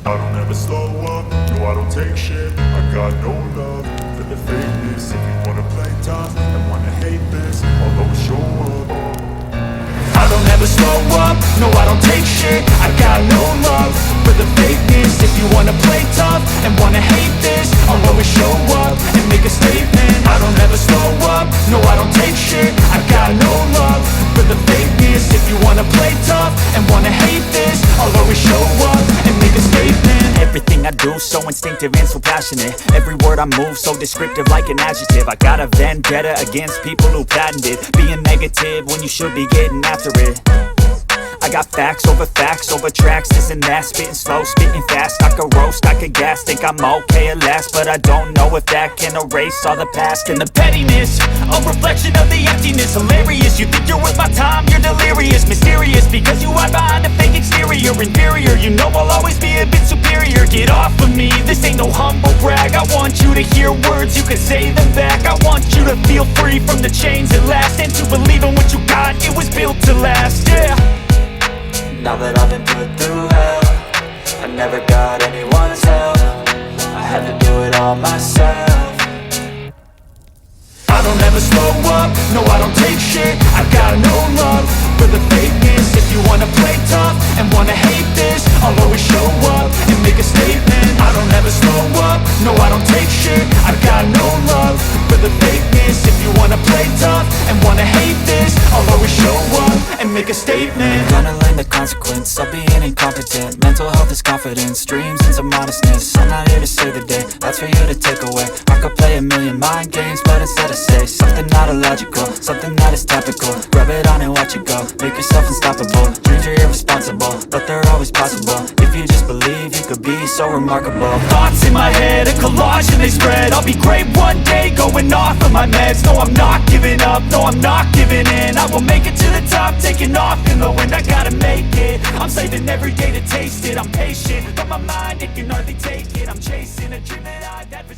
I don't ever slow up, no I don't take shit. I got no love for the fakeness. If you wanna play tough and wanna hate this, I'll always show up. I don't ever slow up, no I don't take shit. I got no love for the fakeness. If you wanna play tough and wanna hate this, I'll always show up and make a statement. I don't ever slow up, no I don't take shit. I got no love for the fakeness. If you wanna play tough and wanna hate this, I'll always show up and make a statement. Everything I do so instinctive and so passionate. Every word I move so descriptive like an adjective. I got a vendetta against people who patented being negative when you should be getting after it. I got facts over tracks, this and that. Spitting slow, spitting fast. I could roast, I could gas. Think I'm okay at last, but I don't know if that can erase all the past. And the pettiness, a reflection of the emptiness. Hilarious, you think you're worth my time, you're delirious. Mysterious, because you hide behind a fake exterior. Inferior, you know I'll always be a bit superior. Get off of me, this ain't no humble brag. I want you to hear words, you can say them back. I want you to feel free from the chains at last, and to believe in what you got, it was built to last, yeah. Now that I've been put through hell, I never got anyone's help. I had to do it all myself. I don't ever slow up, no I don't take shit. I got no love for the fakeness. If you wanna play tough and wanna hate this, I'll always show up and make a statement. I don't ever slow up, no I don't take shit. I got no love for the fakeness. If you wanna play tough and wanna hate this, I'll always show up and make a statement. Gonna learn the consequence of being incompetent. Mental health is confidence, dreams and some modestness. I'm not here to save the day, that's for you to take away. I could play a million mind games, but instead I say something not illogical, something that is topical. Rub it on and watch it go, make yourself unstoppable. Dreams are irresponsible, but they're always possible. If you just believe, you could be so remarkable. Thoughts in my head, a collage and they spread. I'll be great one day, going off of my meds. No, I'm not giving up, no, I'm not giving in. I will make it to the top, taking off in the wind. I gotta make it, I'm saving every day to taste it. I'm patient, but my mind, it can hardly take it. I'm chasing a dream that I've had for